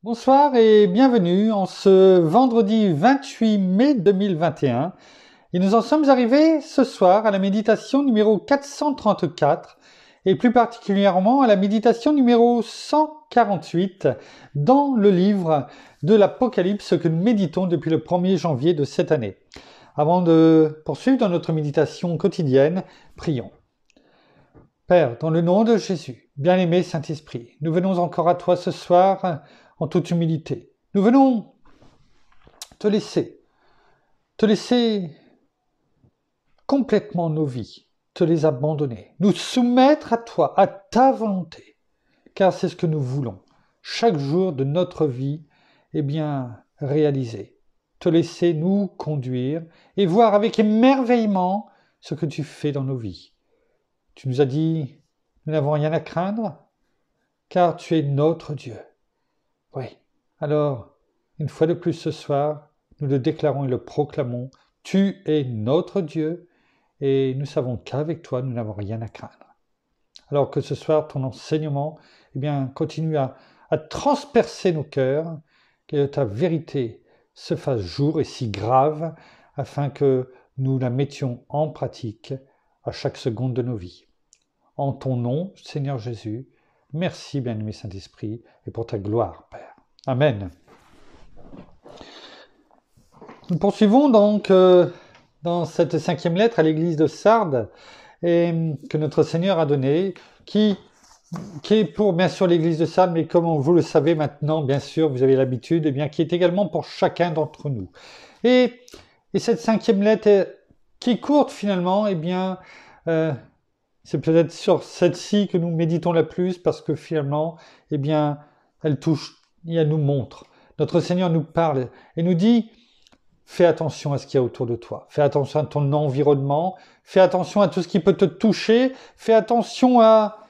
Bonsoir et bienvenue en ce vendredi 28 mai 2021. Et nous en sommes arrivés ce soir à la méditation numéro 434 et plus particulièrement à la méditation numéro 148 dans le livre de l'Apocalypse que nous méditons depuis le 1er janvier de cette année. Avant de poursuivre dans notre méditation quotidienne, prions. Père, dans le nom de Jésus, bien-aimé Saint-Esprit, nous venons encore à toi ce soir en toute humilité. Nous venons te laisser complètement nos vies, te les abandonner, nous soumettre à toi, à ta volonté, car c'est ce que nous voulons, chaque jour de notre vie, réaliser, te laisser nous conduire et voir avec émerveillement ce que tu fais dans nos vies. Tu nous as dit, nous n'avons rien à craindre, car tu es notre Dieu. Oui, alors, une fois de plus ce soir, nous le déclarons et le proclamons, tu es notre Dieu, et nous savons qu'avec toi, nous n'avons rien à craindre. Alors que ce soir, ton enseignement, continue à transpercer nos cœurs, que ta vérité se fasse jour et si grave, afin que nous la mettions en pratique à chaque seconde de nos vies. En ton nom, Seigneur Jésus, merci, bien-aimé Saint-Esprit, et pour ta gloire, Père. Amen. Nous poursuivons donc dans cette 5e lettre à l'église de Sardes et que notre Seigneur a donnée, qui est pour bien sûr l'église de Sardes, mais comme vous le savez maintenant, bien sûr, vous avez l'habitude, qui est également pour chacun d'entre nous. Et cette 5e lettre, qui est courte finalement, c'est peut-être sur celle-ci que nous méditons la plus, parce que finalement, elle touche et elle nous montre. Notre Seigneur nous parle et nous dit, fais attention à ce qu'il y a autour de toi. Fais attention à ton environnement. Fais attention à tout ce qui peut te toucher. Fais attention à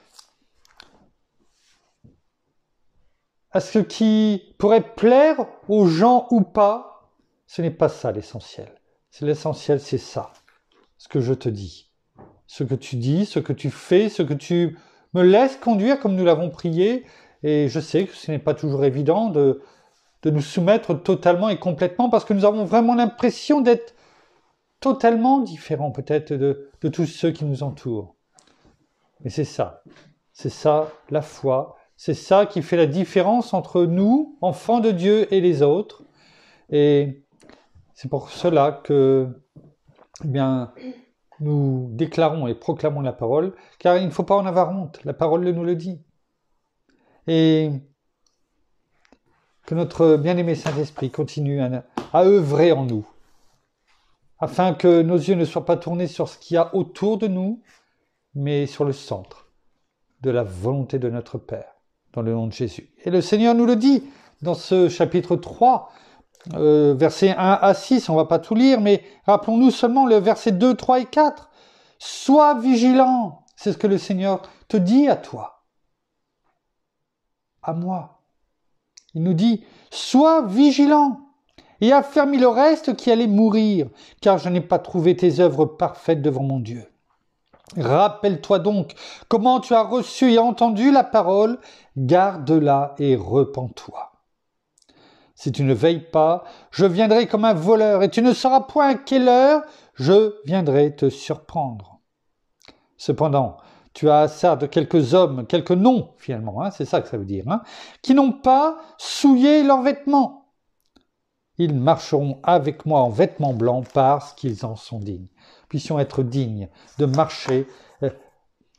ce qui pourrait plaire aux gens ou pas. Ce n'est pas ça l'essentiel. L'essentiel, c'est ça. Ce que je te dis. Ce que tu dis, ce que tu fais, ce que tu me laisses conduire comme nous l'avons prié. Et je sais que ce n'est pas toujours évident de nous soumettre totalement et complètement parce que nous avons vraiment l'impression d'être totalement différents peut-être de tous ceux qui nous entourent. Mais c'est ça la foi, c'est ça qui fait la différence entre nous, enfants de Dieu, et les autres. Et c'est pour cela que nous déclarons et proclamons la parole, car il ne faut pas en avoir honte, la parole nous le dit. Et que notre bien-aimé Saint-Esprit continue à œuvrer en nous, afin que nos yeux ne soient pas tournés sur ce qu'il y a autour de nous, mais sur le centre de la volonté de notre Père, dans le nom de Jésus. Et le Seigneur nous le dit dans ce chapitre 3, versets 1 à 6, on ne va pas tout lire, mais rappelons-nous seulement le verset 2, 3 et 4. Sois vigilant, c'est ce que le Seigneur te dit à toi, à moi. Il nous dit, sois vigilant et affermis le reste qui allait mourir, car je n'ai pas trouvé tes œuvres parfaites devant mon Dieu. Rappelle-toi donc comment tu as reçu et entendu la parole, garde-la et repens-toi. Si tu ne veilles pas, je viendrai comme un voleur, et tu ne sauras point à quelle heure je viendrai te surprendre. Cependant, tu as à Sardes quelques hommes, quelques noms finalement, c'est ça que ça veut dire, qui n'ont pas souillé leurs vêtements. Ils marcheront avec moi en vêtements blancs parce qu'ils en sont dignes. Puissions être dignes de marcher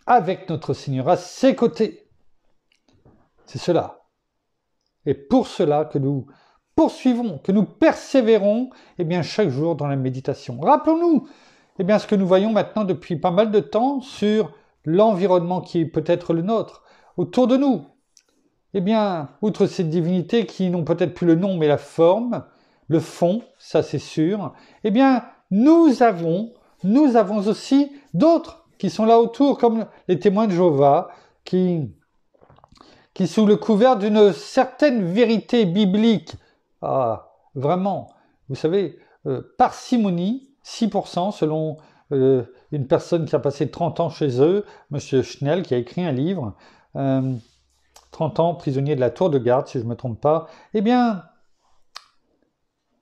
avec notre Seigneur à ses côtés. C'est cela. Et pour cela que nous poursuivons, que nous persévérons chaque jour dans la méditation. Rappelons-nous ce que nous voyons maintenant depuis pas mal de temps sur l'environnement qui est peut-être le nôtre, autour de nous. Outre ces divinités qui n'ont peut-être plus le nom mais la forme, le fond, ça c'est sûr, nous avons aussi d'autres qui sont là autour, comme les témoins de Jéhovah, qui sous le couvert d'une certaine vérité biblique, vraiment, vous savez, parcimonie, 6% selon une personne qui a passé 30 ans chez eux, M. Schnell, qui a écrit un livre, 30 ans prisonniers de la tour de garde, si je ne me trompe pas, eh bien,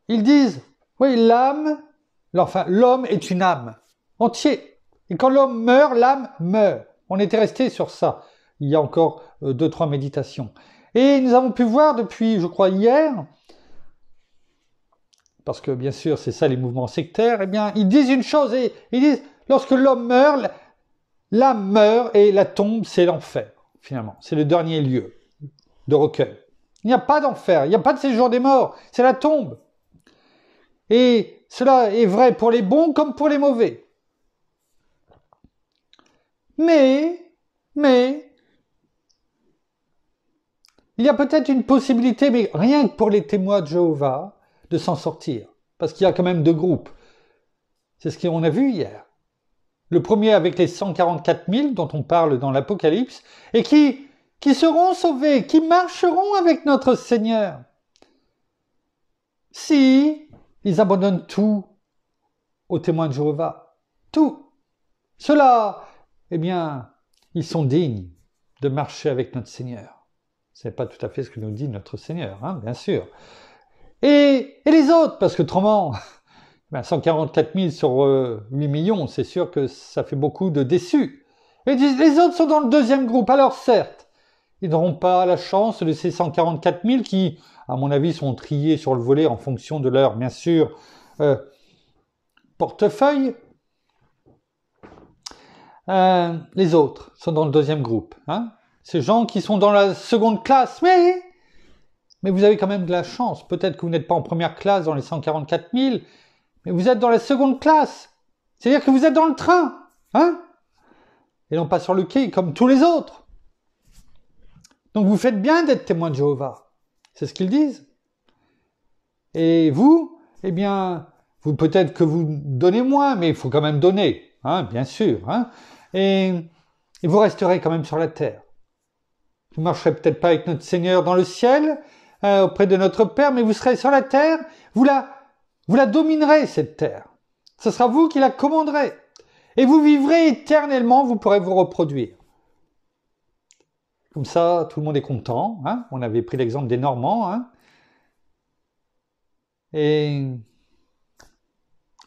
ils disent, oui, l'homme est une âme, entier. Et quand l'homme meurt, l'âme meurt. On était resté sur ça. Il y a encore 2-3 méditations. Et nous avons pu voir depuis, je crois, hier, parce que bien sûr, c'est ça les mouvements sectaires, eh bien, ils disent une chose, et ils disent, lorsque l'homme meurt, l'âme meurt, et la tombe, c'est l'enfer, finalement. C'est le dernier lieu de recueil. Il n'y a pas d'enfer, il n'y a pas de séjour des morts, c'est la tombe. Et cela est vrai pour les bons comme pour les mauvais. Mais, il y a peut-être une possibilité, mais rien que pour les témoins de Jéhovah, de s'en sortir. Parce qu'il y a quand même 2 groupes. C'est ce qu'on a vu hier. Le premier avec les 144 000 dont on parle dans l'Apocalypse, et qui seront sauvés, qui marcheront avec notre Seigneur. Si ils abandonnent tout aux témoins de Jéhovah, tout. Ceux-là, eh bien, ils sont dignes de marcher avec notre Seigneur. Ce n'est pas tout à fait ce que nous dit notre Seigneur, hein, bien sûr. Et les autres, parce que autrement, 144 000 sur 8 millions, c'est sûr que ça fait beaucoup de déçus. Et les autres sont dans le 2e groupe. Alors certes, ils n'auront pas la chance de ces 144 000 qui, à mon avis, sont triés sur le volet en fonction de leur, bien sûr, portefeuille. Les autres sont dans le 2e groupe. Hein. Ces gens qui sont dans la 2e classe, mais vous avez quand même de la chance. Peut-être que vous n'êtes pas en première classe dans les 144 000, mais vous êtes dans la 2e classe. C'est-à-dire que vous êtes dans le train, hein, et non pas sur le quai comme tous les autres. Donc vous faites bien d'être témoin de Jéhovah. C'est ce qu'ils disent. Et vous, eh bien, vous peut-être que vous donnez moins, mais il faut quand même donner, hein, bien sûr. Hein, et vous resterez quand même sur la terre. Vous ne marcherez peut-être pas avec notre Seigneur dans le ciel, auprès de notre Père, mais vous serez sur la terre, vous la dominerez, cette terre. Ce sera vous qui la commanderez. Et vous vivrez éternellement, vous pourrez vous reproduire. Comme ça, tout le monde est content. Hein. On avait pris l'exemple des Normands. Hein. Et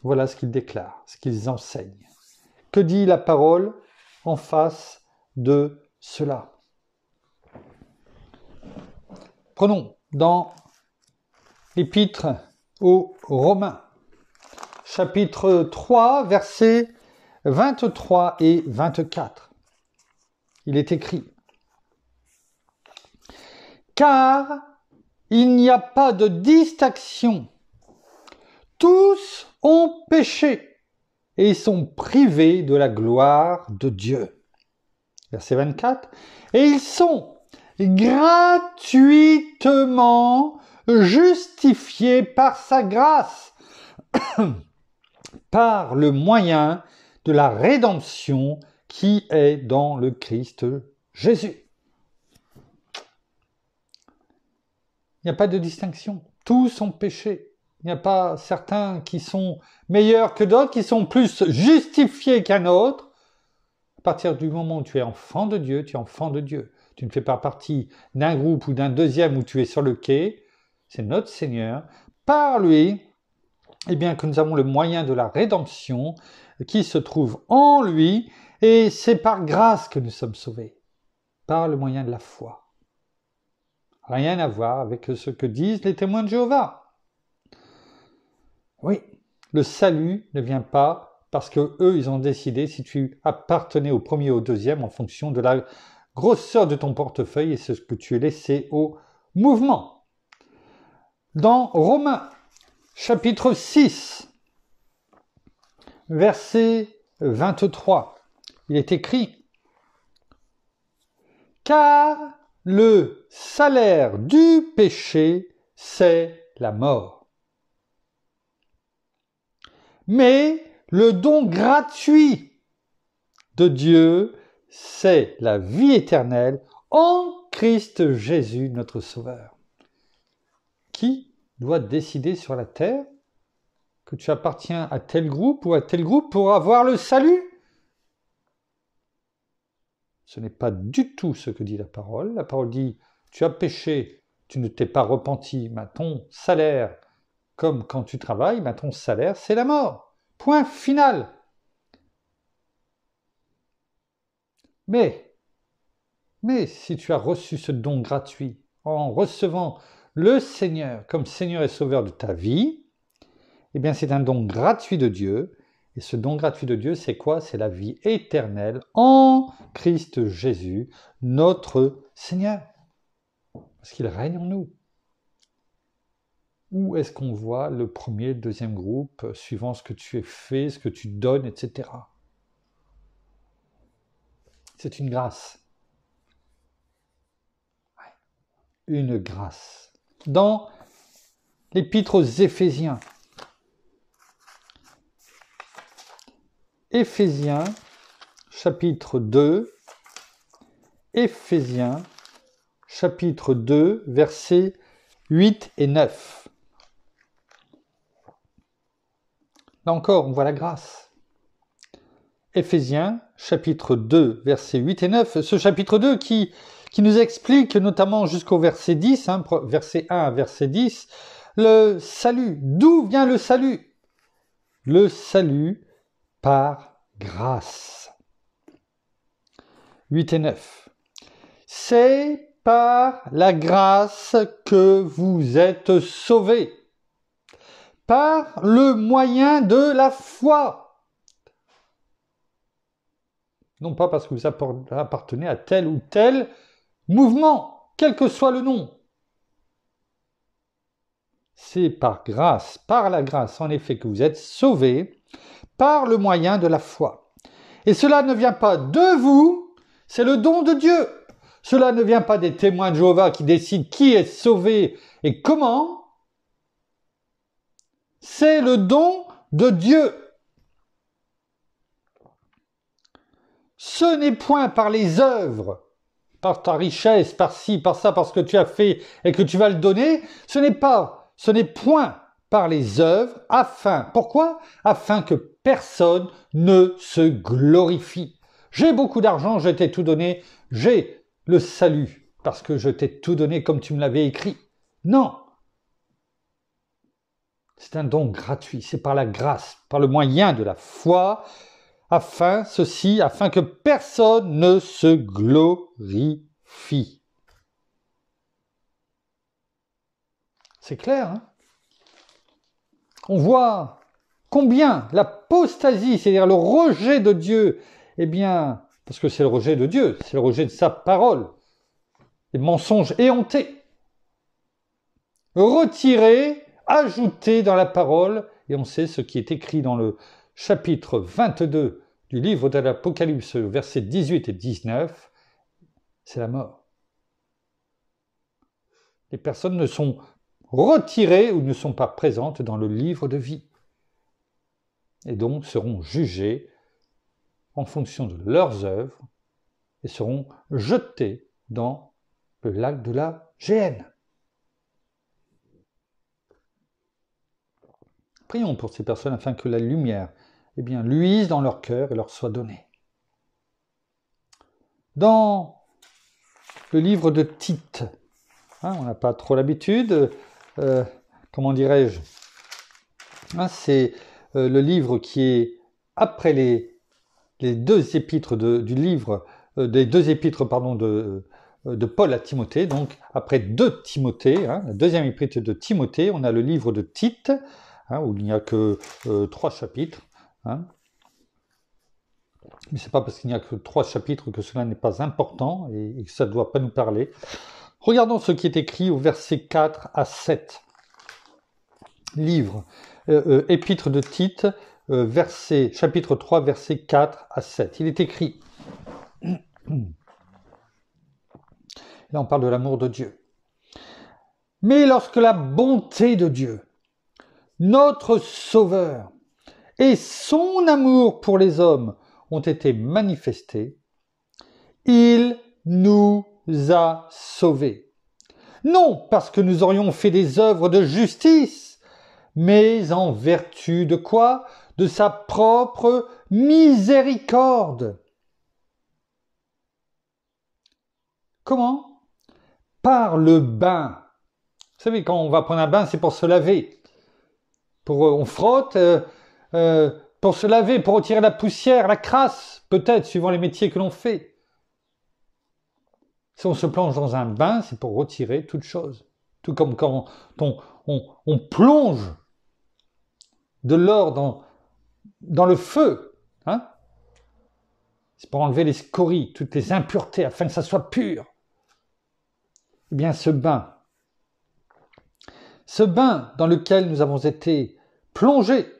voilà ce qu'ils déclarent, ce qu'ils enseignent. Que dit la parole en face de cela? Prenons dans l'Épître aux Romains, chapitre 3, versets 23 et 24. Il est écrit: car il n'y a pas de distinction. Tous ont péché et sont privés de la gloire de Dieu. Verset 24. Et ils sont gratuitement justifiés par sa grâce, par le moyen de la rédemption qui est dans le Christ Jésus. Il n'y a pas de distinction. Tous ont péché. Il n'y a pas certains qui sont meilleurs que d'autres, qui sont plus justifiés qu'un autre. À partir du moment où tu es enfant de Dieu, tu es enfant de Dieu. Tu ne fais pas partie d'un groupe ou d'un 2e où tu es sur le quai. C'est notre Seigneur. Par lui, eh bien, que nous avons le moyen de la rédemption qui se trouve en lui. Et c'est par grâce que nous sommes sauvés. Par le moyen de la foi. Rien à voir avec ce que disent les témoins de Jéhovah. Oui, le salut ne vient pas parce que eux, ils ont décidé si tu appartenais au premier ou au 2e en fonction de la grosseur de ton portefeuille et ce que tu es laissé au mouvement. Dans Romains, chapitre 6, verset 23, il est écrit: car le salaire du péché, c'est la mort. Mais le don gratuit de Dieu, c'est la vie éternelle en Christ Jésus, notre Sauveur. Qui doit décider sur la terre que tu appartiens à tel groupe ou à tel groupe pour avoir le salut? Ce n'est pas du tout ce que dit la parole. La parole dit, tu as péché, tu ne t'es pas repenti, mais ton salaire, comme quand tu travailles, mais ton salaire, c'est la mort. Point final. Mais si tu as reçu ce don gratuit, en recevant le Seigneur comme Seigneur et Sauveur de ta vie, eh bien c'est un don gratuit de Dieu. Et ce don gratuit de Dieu, c'est quoi? C'est la vie éternelle en Christ Jésus, notre Seigneur. Parce qu'il règne en nous. Où est-ce qu'on voit le premier, le deuxième groupe, suivant ce que tu as fait, ce que tu donnes, etc. C'est une grâce. Une grâce. Dans l'Épître aux Éphésiens, Éphésiens, chapitre 2, Éphésiens, chapitre 2, versets 8 et 9. Là encore, on voit la grâce. Éphésiens, chapitre 2, versets 8 et 9. Ce chapitre 2 qui nous explique, notamment jusqu'au verset 10, verset 1 à verset 10, le salut. D'où vient le salut? Le salut par grâce. 8 et 9. C'est par la grâce que vous êtes sauvés, par le moyen de la foi. Non pas parce que vous appartenez à tel ou tel mouvement, quel que soit le nom. C'est par grâce, par la grâce en effet que vous êtes sauvés, par le moyen de la foi. Et cela ne vient pas de vous, c'est le don de Dieu. Cela ne vient pas des témoins de Jéhovah qui décident qui est sauvé et comment. C'est le don de Dieu. Ce n'est point par les œuvres, par ta richesse, par ci, par ça, par ce que tu as fait et que tu vas le donner. Ce n'est point par les œuvres, pourquoi? Afin que personne ne se glorifie. J'ai beaucoup d'argent, je t'ai tout donné, j'ai le salut, parce que je t'ai tout donné comme tu me l'avais écrit. Non. C'est un don gratuit, c'est par la grâce, par le moyen de la foi, afin que personne ne se glorifie. C'est clair, hein? On voit combien l'apostasie, c'est-à-dire le rejet de Dieu, eh bien, parce que c'est le rejet de Dieu, c'est le rejet de sa parole, les mensonges éhontés, retirés, ajoutés dans la parole, et on sait ce qui est écrit dans le chapitre 22 du livre de l'Apocalypse, versets 18 et 19, c'est la mort. Les personnes ne sont retirées ou ne sont pas présentes dans le livre de vie, et donc seront jugées en fonction de leurs œuvres et seront jetées dans le lac de la géhenne. Prions pour ces personnes afin que la lumière luise dans leur cœur et leur soit donnée. Dans le livre de Tite, on n'a pas trop l'habitude, c'est le livre qui est après les deux épîtres des deux épîtres de Paul à Timothée, donc après 2 Timothée, la deuxième épître de Timothée, on a le livre de Tite, où il n'y a que 3 chapitres. Mais ce n'est pas parce qu'il n'y a que 3 chapitres que cela n'est pas important et que ça ne doit pas nous parler. Regardons ce qui est écrit au verset 4 à 7. Épître de Tite, chapitre 3, versets 4 à 7. Il est écrit, là on parle de l'amour de Dieu. Mais lorsque la bonté de Dieu, notre Sauveur, et son amour pour les hommes ont été manifestés, il nous a sauvés. Non parce que nous aurions fait des œuvres de justice, mais en vertu de quoi? De sa propre miséricorde. Comment? Par le bain. Vous savez, quand on va prendre un bain, c'est pour se laver. On frotte pour se laver, pour retirer la poussière, la crasse, peut-être, suivant les métiers que l'on fait. Si on se plonge dans un bain, c'est pour retirer toute chose. Tout comme quand on plonge de l'or dans le feu. Hein? C'est pour enlever les scories, toutes les impuretés, afin que ça soit pur. Eh bien, ce bain dans lequel nous avons été plongés,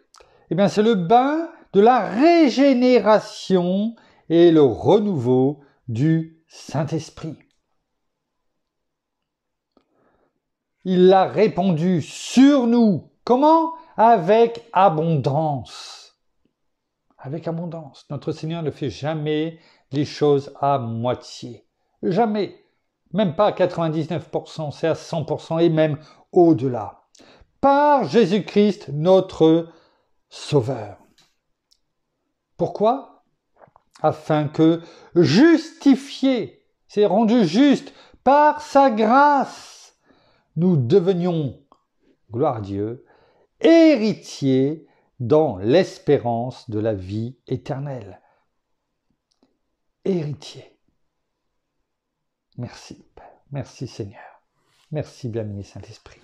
eh bien, c'est le bain de la régénération et le renouveau du Saint-Esprit. Il l'a répandu sur nous. Comment? Avec abondance. Avec abondance. Notre Seigneur ne fait jamais les choses à moitié. Jamais. Même pas à 99%, c'est à 100% et même au-delà. Par Jésus-Christ, notre Sauveur. Pourquoi? Afin que, justifiés, c'est rendu juste, par sa grâce, nous devenions, gloire à Dieu, héritiers dans l'espérance de la vie éternelle. Héritiers. Merci, Père. Merci, Seigneur. Merci, bien-aimé Saint-Esprit.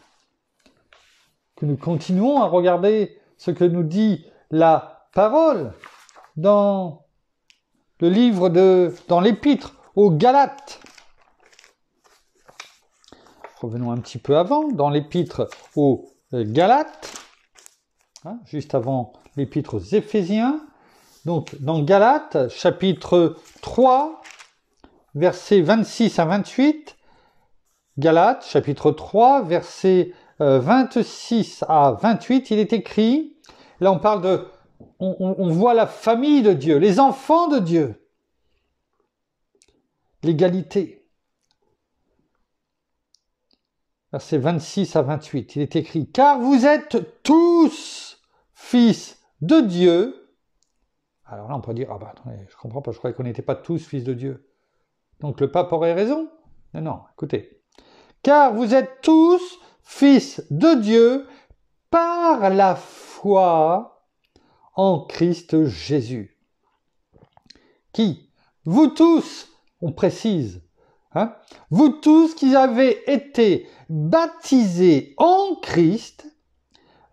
Que nous continuons à regarder ce que nous dit la parole dans le livre dans l'épître aux Galates. Revenons un petit peu avant, dans l'épître aux Galates, juste avant l'épître aux Éphésiens. Donc, dans Galates, chapitre 3, versets 26 à 28. Galates, chapitre 3, versets 26 à 28, il est écrit, là on parle on voit la famille de Dieu, les enfants de Dieu, l'égalité. Versets 26 à 28, il est écrit, car vous êtes tous fils de Dieu. Alors là on peut dire, attendez, je comprends pas, je croyais qu'on n'était pas tous fils de Dieu. Donc le pape aurait raison? Non, écoutez. Car vous êtes tous fils de Dieu par la foi en Christ Jésus. Qui? Vous tous, on précise, vous tous qui avez été baptisés en Christ,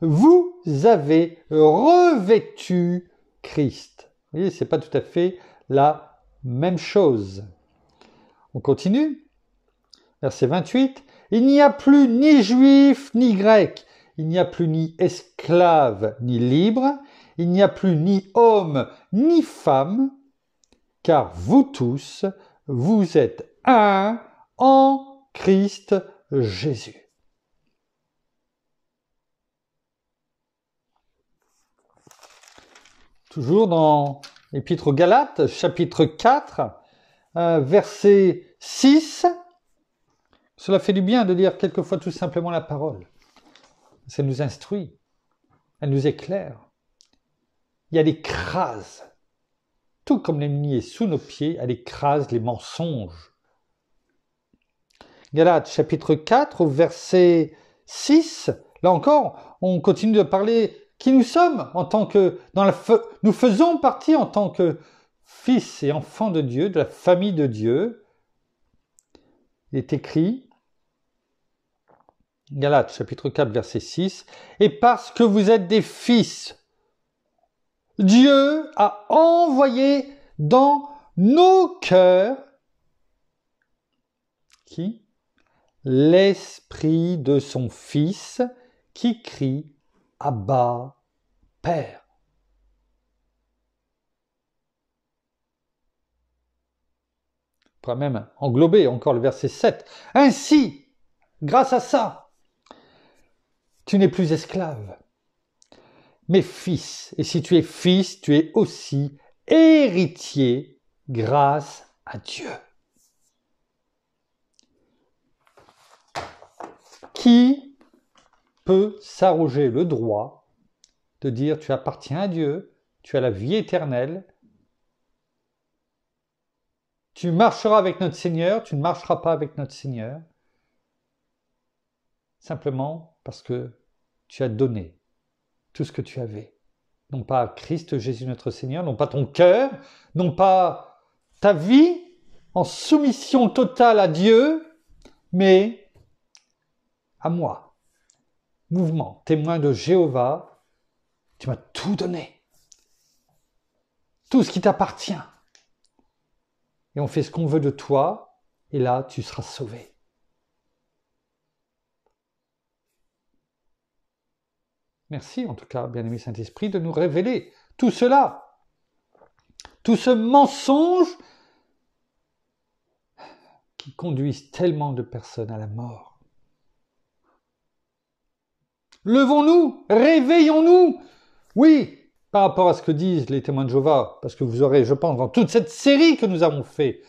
vous avez revêtu Christ. Vous voyez, c'est pas tout à fait la même chose. On continue. Verset 28. Il n'y a plus ni juif ni grec, il n'y a plus ni esclave ni libre, il n'y a plus ni homme ni femme, car vous tous, vous êtes un en Christ Jésus. Toujours dans l'Épître aux Galates, chapitre 4, verset 6. Cela fait du bien de lire quelquefois tout simplement la parole. Ça nous instruit, elle nous éclaire. Elle écrase, tout comme l'ennemi est sous nos pieds, elle écrase les mensonges. Galates chapitre 4, au verset 6, là encore, on continue de parler qui nous sommes en tant que, nous faisons partie en tant que fils et enfants de Dieu, de la famille de Dieu. Il est écrit, Galates chapitre 4, verset 6, et parce que vous êtes des fils, Dieu a envoyé dans nos cœurs qui? L'esprit de son Fils qui crie Abba, Père. On pourrait même englober encore le verset 7. Ainsi, grâce à ça, tu n'es plus esclave, mais fils. Et si tu es fils, tu es aussi héritier grâce à Dieu. Qui peut s'arroger le droit de dire tu appartiens à Dieu, tu as la vie éternelle, Tu marcheras avec notre Seigneur, tu ne marcheras pas avec notre Seigneur. Simplement parce que tu as donné tout ce que tu avais. Non pas Christ Jésus notre Seigneur, non pas ton cœur, non pas ta vie en soumission totale à Dieu, mais à moi. Mouvement, témoin de Jéhovah, tu m'as tout donné. Tout ce qui t'appartient. Et on fait ce qu'on veut de toi, et là, tu seras sauvé. Merci en tout cas, bien-aimé Saint-Esprit, de nous révéler tout cela. Tout ce mensonge qui conduisent tellement de personnes à la mort. Levons-nous, réveillons-nous. Oui, par rapport à ce que disent les témoins de Jéhovah, parce que vous aurez, je pense, dans toute cette série que nous avons fait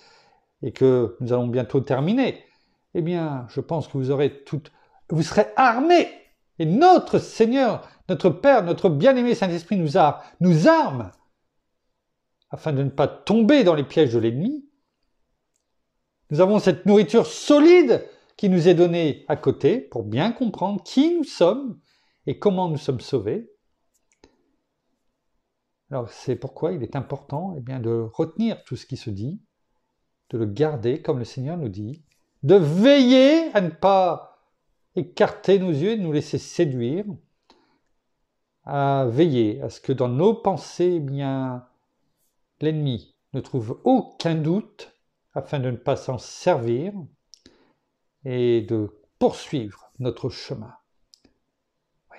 et que nous allons bientôt terminer, eh bien, je pense que vous serez armés. Et notre Seigneur, notre Père, notre bien-aimé Saint-Esprit nous arme afin de ne pas tomber dans les pièges de l'ennemi. Nous avons cette nourriture solide qui nous est donnée à côté pour bien comprendre qui nous sommes et comment nous sommes sauvés. Alors c'est pourquoi il est important de retenir tout ce qui se dit, de le garder comme le Seigneur nous dit, de veiller à ne pas écarter nos yeux et de nous laisser séduire, à veiller à ce que dans nos pensées, l'ennemi ne trouve aucun doute afin de ne pas s'en servir et de poursuivre notre chemin. Oui.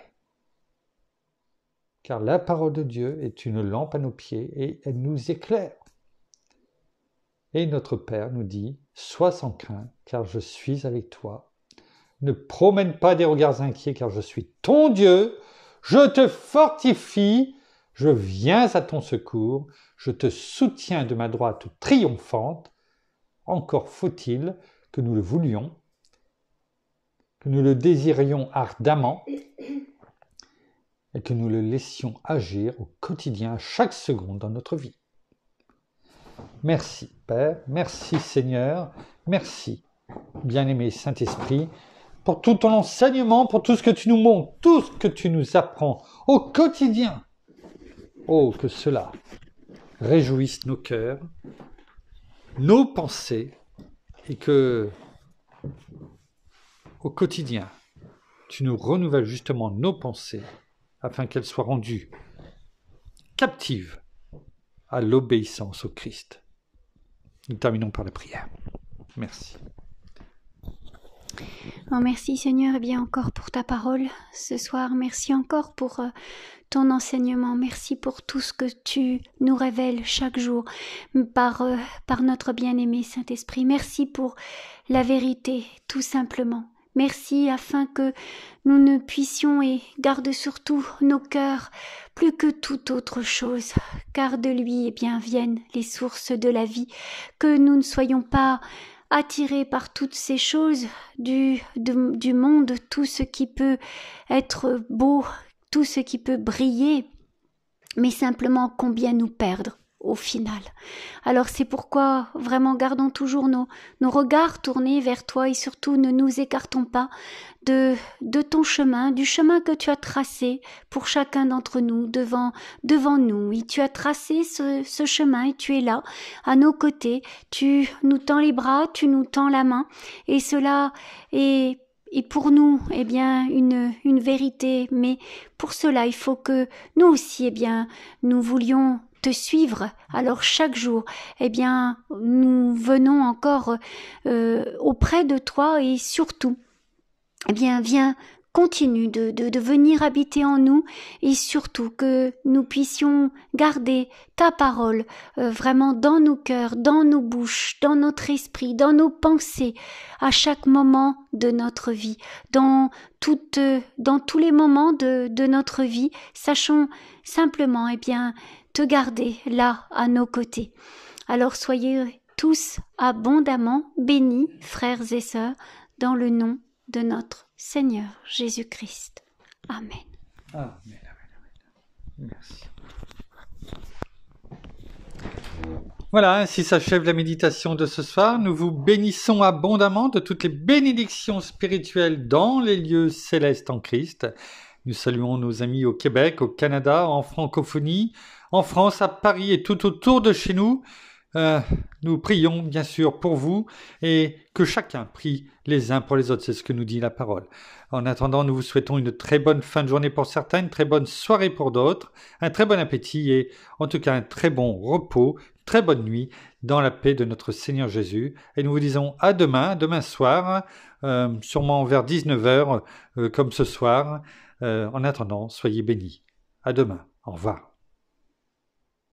Car la parole de Dieu est une lampe à nos pieds et elle nous éclaire. Et notre Père nous dit, sois sans crainte, car je suis avec toi. Ne promène pas des regards inquiets, car je suis ton Dieu. Je te fortifie, je viens à ton secours, je te soutiens de ma droite triomphante. Encore faut-il que nous le voulions, que nous le désirions ardemment et que nous le laissions agir au quotidien, à chaque seconde dans notre vie. Merci Père, merci Seigneur, merci bien-aimé Saint-Esprit, pour tout ton enseignement, pour tout ce que tu nous montres, tout ce que tu nous apprends au quotidien. Oh, que cela réjouisse nos cœurs, nos pensées, et que, au quotidien, tu nous renouvelles justement nos pensées, afin qu'elles soient rendues captives à l'obéissance au Christ. Nous terminons par la prière. Merci. Oh, merci Seigneur, et bien encore pour ta parole ce soir. Merci encore pour ton enseignement. Merci pour tout ce que tu nous révèles chaque jour par notre bien-aimé Saint-Esprit. Merci pour la vérité, tout simplement. Merci afin que nous ne puissions et garde surtout nos cœurs plus que toute autre chose, car de lui viennent les sources de la vie, que nous ne soyons pas attirés par toutes ces choses du monde, tout ce qui peut être beau, tout ce qui peut briller, mais simplement combien nous perdre au final. Alors c'est pourquoi vraiment gardons toujours nos regards tournés vers toi et surtout ne nous écartons pas de ton chemin, du chemin que tu as tracé pour chacun d'entre nous, devant nous. Et tu as tracé ce chemin et tu es là, à nos côtés. Tu nous tends les bras, tu nous tends la main et cela est pour nous, une vérité. Mais pour cela, il faut que nous aussi, nous voulions te suivre. Alors chaque jour, nous venons encore auprès de toi et surtout, viens, continue de venir habiter en nous et surtout que nous puissions garder ta parole vraiment dans nos cœurs, dans nos bouches, dans notre esprit, dans nos pensées, à chaque moment de notre vie, dans tous les moments de notre vie, sachons simplement te garder là à nos côtés. Alors soyez tous abondamment bénis, frères et sœurs, dans le nom de notre Seigneur Jésus-Christ. Amen. Amen, amen, amen. Merci. Voilà, ainsi s'achève la méditation de ce soir. Nous vous bénissons abondamment de toutes les bénédictions spirituelles dans les lieux célestes en Christ. Nous saluons nos amis au Québec, au Canada, en francophonie, en France, à Paris et tout autour de chez nous. Nous prions bien sûr pour vous et que chacun prie les uns pour les autres, c'est ce que nous dit la parole. En attendant, nous vous souhaitons une très bonne fin de journée pour certains, une très bonne soirée pour d'autres, un très bon appétit et en tout cas un très bon repos, très bonne nuit dans la paix de notre Seigneur Jésus. Et nous vous disons à demain soir, sûrement vers 19h comme ce soir. En attendant, soyez bénis. À demain. Au revoir.